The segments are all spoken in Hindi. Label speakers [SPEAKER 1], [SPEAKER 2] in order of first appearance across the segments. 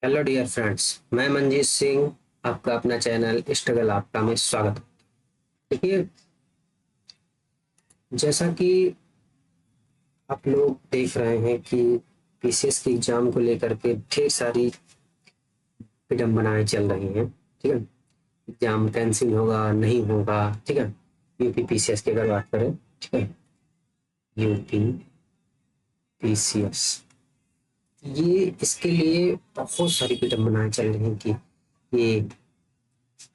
[SPEAKER 1] हेलो डियर फ्रेंड्स, मैं मनजीत सिंह आपका अपना चैनल स्ट्रगल आपका में स्वागत है। देखिए, जैसा कि आप लोग देख रहे हैं कि पीसीएस के एग्जाम को लेकर के ढेर सारी विडंबनाएं चल रही हैं। ठीक है, एग्जाम कैंसिल होगा नहीं होगा। ठीक है, यूपी पीसीएस की अगर बात करें, ठीक है, यूपी पीसीएस, ये इसके लिए बहुत सारी विडंबनाएं चल रही हैं कि ये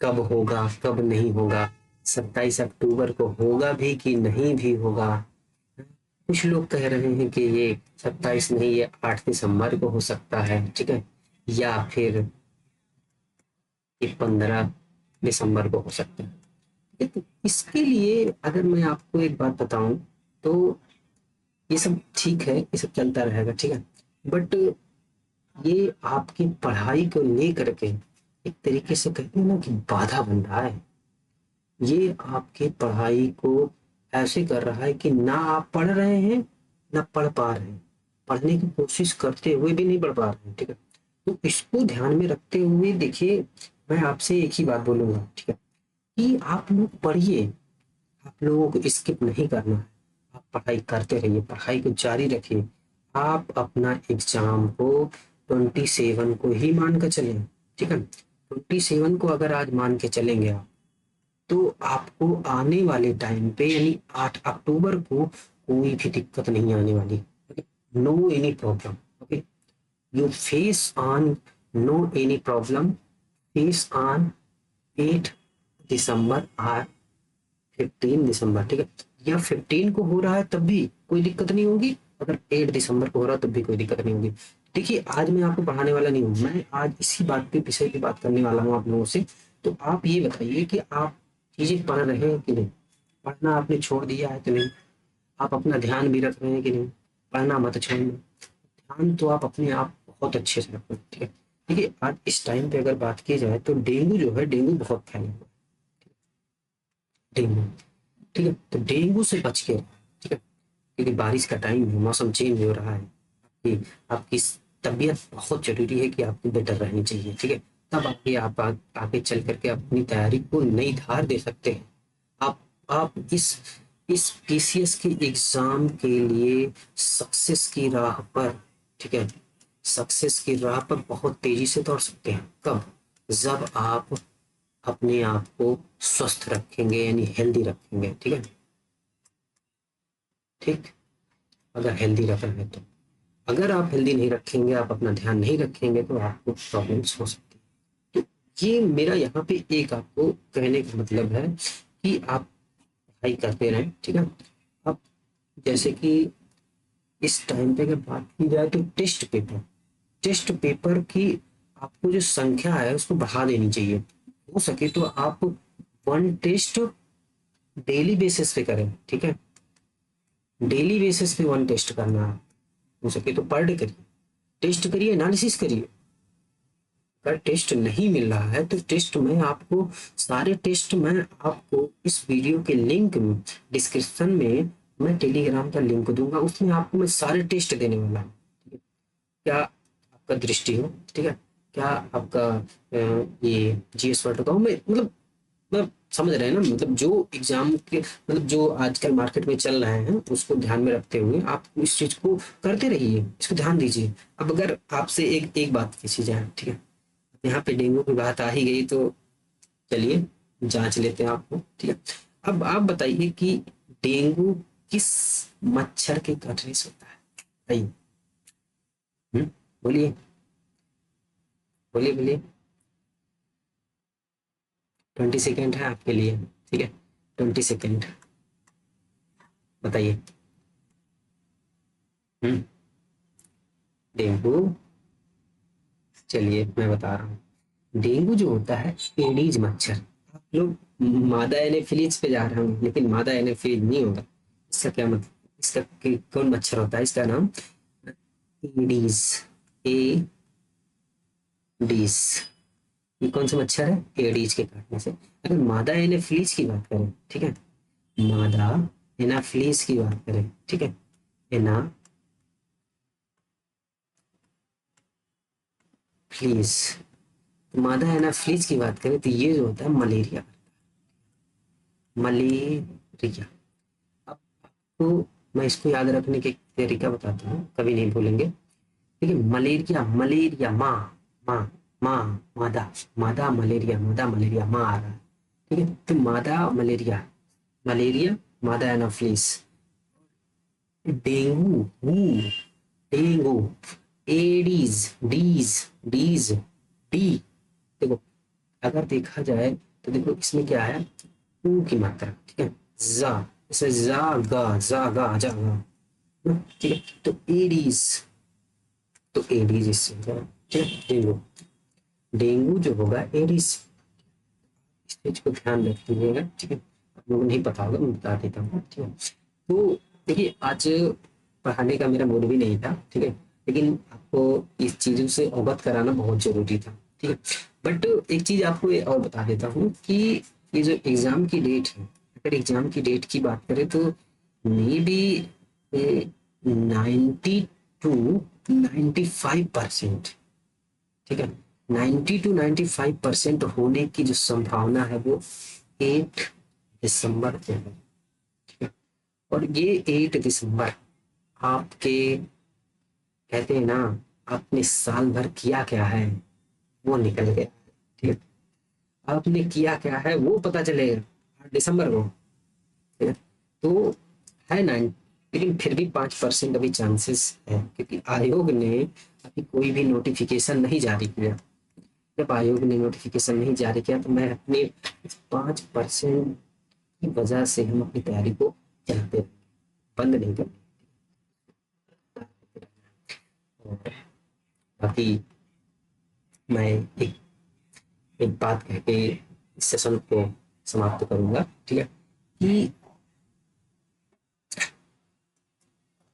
[SPEAKER 1] कब होगा कब नहीं होगा, 27 अक्टूबर को होगा भी कि नहीं भी होगा। कुछ लोग कह रहे हैं कि ये 27 नहीं, ये 8 दिसंबर को हो सकता है। ठीक है, या फिर ये 15 दिसंबर को हो सकता है। तो इसके लिए अगर मैं आपको एक बात बताऊं तो ये सब ठीक है, ये सब चलता रहेगा। ठीक है, बट ये आपकी पढ़ाई को लेकर के एक तरीके से कहते हैं ना कि बाधा बन रहा है। ये आपकी पढ़ाई को ऐसे कर रहा है कि ना आप पढ़ रहे हैं ना पढ़ पा रहे हैं, पढ़ने की कोशिश करते हुए भी नहीं पढ़ पा रहे हैं। ठीक है, तो इसको ध्यान में रखते हुए देखिए, मैं आपसे एक ही बात बोलूंगा, ठीक है, कि आप लोग पढ़िए, आप लोगों को स्किप नहीं करना है। आप पढ़ाई करते रहिए, पढ़ाई को जारी रखिए। आप अपना एग्जाम को 27 को ही मान कर चलें। ठीक है, 27 को अगर आज मान के चलेंगे आप, तो आपको आने वाले टाइम पे यानी 8 अक्टूबर को कोई भी दिक्कत नहीं आने वाली। No any problem. Okay, you face on no any problem face on 8 दिसंबर और 15 दिसंबर। ठीक है, या 15 को हो रहा है तब भी कोई दिक्कत नहीं होगी, अगर 8 दिसंबर को हो रहा है तब भी कोई दिक्कत नहीं होगी। देखिए, आज मैं आपको पढ़ाने वाला नहीं हूँ, मैं आज इसी बात पे विषय पे बात करने वाला हूँ आप लोगों से। तो आप ये बताइए कि आप चीजें पढ़ रहे हैं कि नहीं, पढ़ना आपने छोड़ दिया है कि नहीं, आप अपना ध्यान भी रख रहे हैं कि नहीं। पढ़ना मत छोड़ना, ध्यान तो आप अपने आप बहुत अच्छे से रखो। ठीक है, देखिए, आज इस टाइम पे अगर बात की जाए तो डेंगू जो है, डेंगू बहुत फैला हुआ है। डेंगू, ठीक है, तो डेंगू से बच के, ठीक है, क्योंकि बारिश का टाइम है, मौसम चेंज हो रहा है, कि आपकी तबीयत बहुत जरूरी है कि आपको बेटर रहनी चाहिए। ठीक है, तब आगे आप आगे चल करके अपनी तैयारी को नई धार दे सकते हैं। आप इस पीसीएस के एग्जाम के लिए सक्सेस की राह पर, ठीक है, सक्सेस की राह पर बहुत तेजी से दौड़ सकते हैं। कब? जब आप अपने आप को स्वस्थ रखेंगे यानी हेल्दी रखेंगे। ठीक है, ठीक, अगर हेल्दी रख रहे हैं तो, अगर आप हेल्दी नहीं रखेंगे, आप अपना ध्यान नहीं रखेंगे तो आपको प्रॉब्लम्स हो सकती है। तो ये मेरा यहाँ पे एक आपको कहने का मतलब है कि आप पढ़ाई करते रहें। ठीक है, अब जैसे कि इस टाइम पे अगर बात की जाए तो टेस्ट पेपर की आपको जो संख्या है उसको बढ़ा देनी चाहिए। हो सके तो आप वन टेस्ट डेली बेसिस पे करें। ठीक है, डेली बेसिस पे वन टेस्ट करना है, हो सके तो पर डे करिए, टेस्ट करिए, एनालिसिस करिए। अगर टेस्ट नहीं मिल रहा है तो टेस्ट में आपको, सारे टेस्ट मैं आपको इस वीडियो के लिंक में, डिस्क्रिप्शन में मैं टेलीग्राम का लिंक दूंगा, उसमें आपको मैं सारे टेस्ट देने वाला हूँ। क्या आपका दृष्टि हो, ठीक है, क्या आपका ये जीएस वर्ल्ड का हो, मैं मतलब समझ रहे हैं ना, मतलब जो एग्जाम के, मतलब जो आजकल मार्केट में चल रहे हैं उसको ध्यान में रखते हुए आप इस चीज को करते रहिए, इसको ध्यान दीजिए। अब अगर आपसे एक एक बात पूछी जाए, ठीक है, यहाँ पे डेंगू की बात आ ही गई तो चलिए जांच लेते हैं आपको। ठीक है, अब आप बताइए कि डेंगू किस मच्छर के काटने से होता है? बताइए। बोलिए, बोलिए, बोलिए। 20 सेकेंड है आपके लिए। ठीक है, 20 सेकेंड, बताइए। हम्म डेंगू, चलिए मैं बता रहा हूँ। डेंगू जो होता है, एडीज मच्छर, आप लोग मादा एनोफिलीज पे जा रहे होंगे, लेकिन मादा एनोफिलीज नहीं होगा। इसका क्या मतलब, इसका कौन मच्छर होता है, इसका नाम एडीज, एडीज। ये कौन सा मच्छर है? एडीज के काटने से। अगर मादा एनोफिलीज की बात करें, ठीक है, मादा एनाफिलीज की बात करें, ठीक है, फ्लीज। मादा एनाफ्लीज की बात करें तो ये जो होता है मलेरिया, मलेरिया। अब आपको मैं इसको याद रखने के तरीका बताता हूँ, कभी नहीं भूलेंगे। देखिए मलेरिया, मलेरिया माँ, माँ, माँ, मादा, मादा मलेरिया, मादा मलेरिया माँ आ रहा है, ठीक है। तो मादा मलेरिया, मलेरिया, मादा एनाफ्लीज। डेंगू, डेंगू, एडीज, डीज, डीज, डी। देखो अगर देखा जाए तो देखो इसमें क्या है, ऊ की मात्रा, ठीक है। जा, जैसे जा गा जा गा, ठीक है। तो एडीज, तो एडीज इससे होगा, ठीक है। डेंगू, डेंगू जो होगा एडीज, इस चीज को ध्यान रखिएगा, ठीक है। आप लोगों को नहीं पता होगा, मैं बता देता हूँ, ठीक है। तो देखिए आज पढ़ाने का मेरा मूड भी नहीं था, ठीक है, लेकिन आपको इस चीजों से अवगत कराना बहुत जरूरी था, ठीक है। बट एक चीज आपको ये और बता देता हूँ कि ये जो एग्जाम की डेट है, अगर एग्जाम की डेट की बात करें तो मे बी 90 to 95%, ठीक है, 90 to 95% होने की जो संभावना है वो 8 दिसंबर को है, ठीक है। और ये 8 दिसंबर आपके, कहते हैं ना, आपने साल भर किया क्या है वो निकल गया, ठीक है। आपने किया क्या है वो पता चलेगा 8 दिसंबर को, ठीक है। तो है ना, लेकिन फिर भी 5% अभी चांसेस है, क्योंकि आयोग ने अभी कोई भी नोटिफिकेशन नहीं जारी किया। जब आयोग ने नोटिफिकेशन नहीं जारी किया तो मैं अपने 5% की वजह से हम अपनी तैयारी को चलाते रहेंगे, बंद नहीं करते। और बाकी मैं एक एक बात कह के इस सेशन को समाप्त करूंगा, ठीक है, कि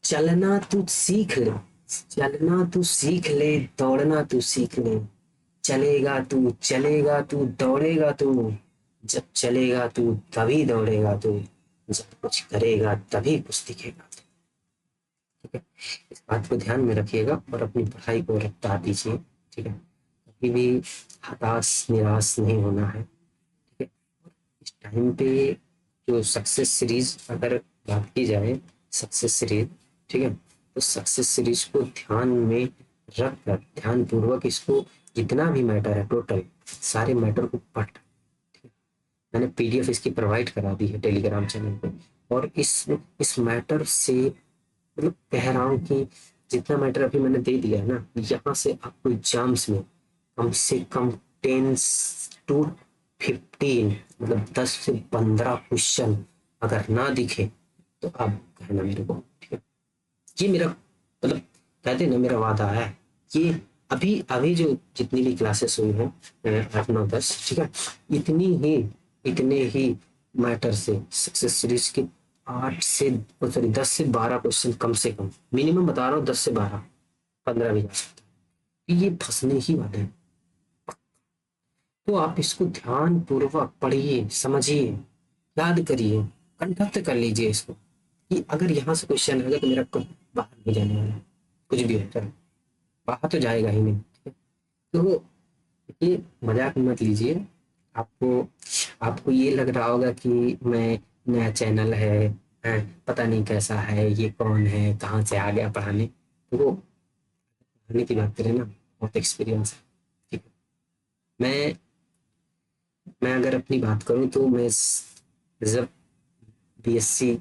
[SPEAKER 1] चलना तू सीख ले, चलना तू सीख ले, दौड़ना तू सीख ले, चलेगा तू दौड़ेगा तू, जब चलेगा तू तभी दौड़ेगा तू, जब कुछ करेगा तभी कुछ दिखेगा, ठीक है। इस बात को ध्यान में रखिएगा और अपनी पढ़ाई को रफ्तार दीजिए, ठीक है। कभी भी हताश निराश नहीं होना है, ठीक है। इस टाइम पे जो सक्सेस सीरीज अगर बात की जाए, सक्सेस सीरीज, ठीक है, तो सक्सेस सीरीज को ध्यान में रख कर ध्यान पूर्वक इसको, जितना भी मैटर है टोटल सारे मैटर को पढ़, ठीक है। मैंने पीडीएफ इसकी प्रोवाइड करा दी है टेलीग्राम चैनल पे, और इस मैटर से मतलब कह रहा हूँ कि जितना मैटर अभी मैंने दे दिया है ना, यहाँ से आपको एग्जाम्स में कम से कम 10 to 15, मतलब 10 से 15 क्वेश्चन अगर ना दिखे तो आप कहना मेरे को, ठीक है। ये मेरा मतलब, कहते हैं ना, मेरा वादा है। ये अभी अभी जो जितनी भी क्लासेस हुई हैं 8 9 10, ठीक है, इतने ही मैटर से सक्सेस सीरीज के 10 से 12 क्वेश्चन कम से कम, मिनिमम बता रहा हूँ 10 से 12, 15 भी जा सकता है, ये फंसने ही वाले हैं। तो आप इसको ध्यान पूर्वक पढ़िए, समझिए, याद करिए, कंठस्थ कर लीजिए इसको, कि अगर यहाँ से क्वेश्चन आएगा तो मेरा कब बाहर नहीं जाने वाला, कुछ भी होता है बाहर तो जाएगा ही नहीं, ठीक है। तो ये मजाक मत लीजिए। आपको आपको ये लग रहा होगा कि मैं, नया चैनल है, पता नहीं कैसा है, ये कौन है, कहाँ से आ गया पढ़ाने, तो वो पढ़ाने की बात करें ना, बहुत एक्सपीरियंस है, ठीक है। मैं अगर अपनी बात करूं तो मैं जब बीएससी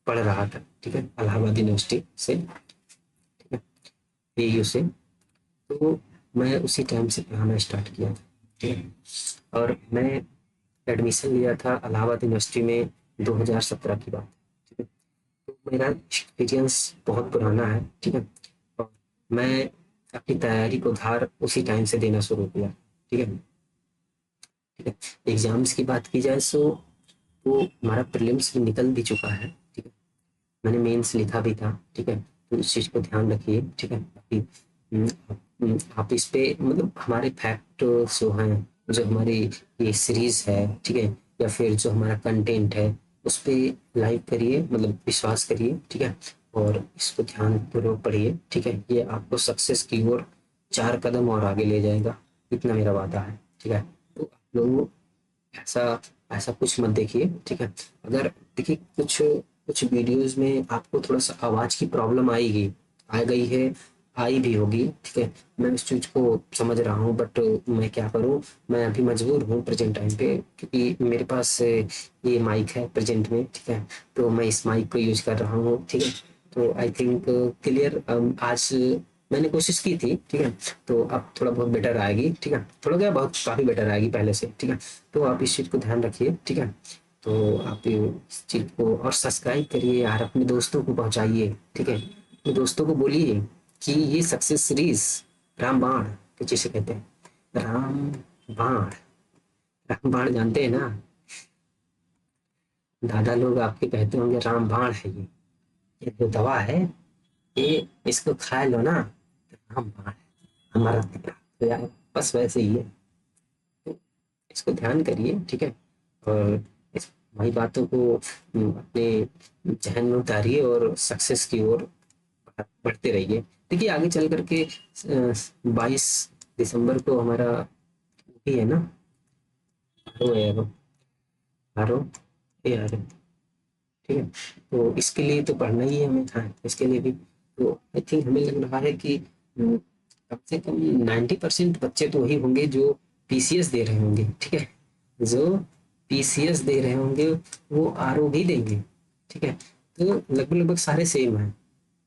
[SPEAKER 1] पढ़ रहा था, ठीक है, इलाहाबाद यूनिवर्सिटी से, ठीक है, एयू से, तो मैं उसी टाइम से पढ़ाना स्टार्ट किया था, ठीक है। और मैं एडमिशन लिया था इलाहाबाद यूनिवर्सिटी में 2017 की बात, ठीक है। तो मेरा एक्सपीरियंस बहुत पुराना है, ठीक है। और मैं अपनी तैयारी को धार उसी टाइम से देना शुरू किया, ठीक है, ठीक है। एग्जाम्स की बात की जाए तो हमारा प्रीलिम्स भी निकल भी चुका है, ठीक है। मैंने मेंस लिखा भी था, ठीक है। तो इस चीज़ को ध्यान रखिए, ठीक है। आप इस पे मतलब हमारे फैक्ट जो हैं, जो हमारी ये सीरीज है, ठीक है, या फिर जो हमारा कंटेंट है, उस पे लाइक करिए, मतलब विश्वास करिए, ठीक है। और इसको ध्यान पूर्वक पढ़िए, ठीक है। ये आपको सक्सेस की ओर 4 कदम और आगे ले जाएगा, इतना मेरा वादा है। ठीक है, तो आप लोग ऐसा ऐसा कुछ मत देखिए। ठीक है, अगर देखिए कुछ कुछ वीडियोस में आपको थोड़ा सा आवाज की प्रॉब्लम आएगी, आ गई है, आई भी होगी। ठीक है, मैं इस चीज को समझ रहा हूँ, बट मैं क्या करूँ, मैं अभी मजबूर हूँ प्रेजेंट टाइम पे, क्योंकि मेरे पास ये माइक है प्रेजेंट में। ठीक है, तो मैं इस माइक को यूज कर रहा हूँ। ठीक है, तो आई थिंक क्लियर। आज मैंने कोशिश की थी। ठीक है, तो अब थोड़ा बहुत बेटर आएगी। ठीक है, थोड़ा क्या, बहुत काफी बेटर आएगी पहले से। ठीक है, तो आप इस चीज को ध्यान रखिए। ठीक है, तो आप इस चीज को और सब्सक्राइब करिए यार, अपने दोस्तों को पहुंचाइए। ठीक है, अपने दोस्तों को बोलिए कि ये सक्सेस सीरीज रामबाण, तो जिसे कहते हैं रामबाण, रामबाण जानते हैं ना, दादा लोग आपके कहते होंगे रामबाण है ये जो दवा है, ये इसको खा लो ना, तो रामबाण है हमारा। तो यार बस वैसे ही है, तो इसको ध्यान करिए। ठीक है, और इस भाई बातों को अपने जहन में उतारिए और सक्सेस की ओर बढ़ते रहिए। देखिए आगे चल करके 22 दिसंबर को हमारा भी है ना, आरो है, आरो ये आरो। ठीक है, तो इसके लिए तो पढ़ना ही है हमें। हाँ, इसके लिए भी तो आई थिंक हमें लग रहा है कि कम से कम 90% बच्चे तो वही होंगे जो पीसीएस दे रहे होंगे। ठीक है, जो पीसीएस दे रहे होंगे वो आरओ भी देंगे। ठीक है, तो लगभग लगभग सारे सेम है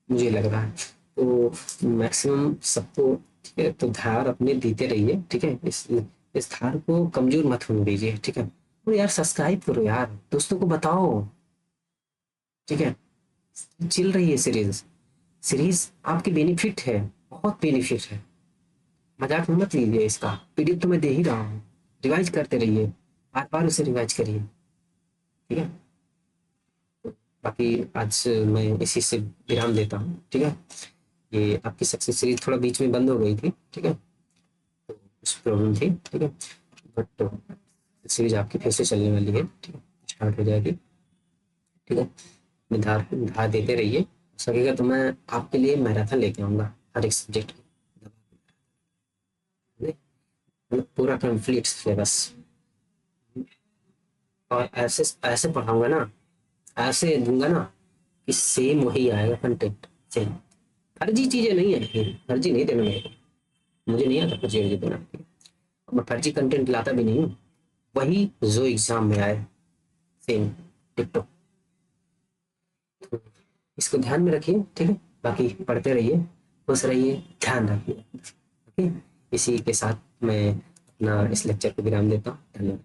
[SPEAKER 1] मुझे लग रहा है। तो मैक्सिमम सबको, ठीक है, तो धार अपने देते रहिए। ठीक है, इस धार को कमजोर मत होने दीजिए। ठीक है, तो यार सब्सक्राइब करो यार, दोस्तों को बताओ। ठीक है, चल रही है सीरीज, सीरीज आपके बेनिफिट है, बहुत बेनिफिट है, मजाक में मत लीजिए इसका। पीडीएफ तो मैं दे ही रहा हूँ, रिवाइज करते रहिए, बार बार उसे रिवाइज करिए। ठीक है, बाकी आज मैं इसी से विराम देता हूँ। ठीक है, ये आपकी सक्सेस सीरीज थोड़ा बीच में बंद हो गई थी। ठीक है, तो कुछ प्रॉब्लम थी। ठीक है, बट सीरीज आपकी फिर से चलने वाली है। ठीक है, स्टार्ट हो जाएगी। ठीक है, निधार निधार देते रहिए, सकेगा तो मैं आपके लिए मैराथन लेके आऊंगा हर एक सब्जेक्ट की, मतलब पूरा कंप्लीट सिलेबस। और ऐसे ऐसे पढ़ाऊंगा ना, ऐसे दूंगा ना कि सेम वही आएगा कंटेंट, सेम। फर्जी चीजें नहीं है, फिर फर्जी नहीं देना मेरे को, मुझे नहीं आता फर्जी वर्जी देना। मैं फर्जी कंटेंट लाता भी नहीं हूँ, वही जो एग्जाम में आए, सेम टिकटॉक। तो इसको ध्यान में रखिए। ठीक है, बाकी पढ़ते रहिए, खुश रहिए, ध्यान रखिए। ओके, इसी के साथ मैं अपना इस लेक्चर को विराम देता हूँ। धन्यवाद।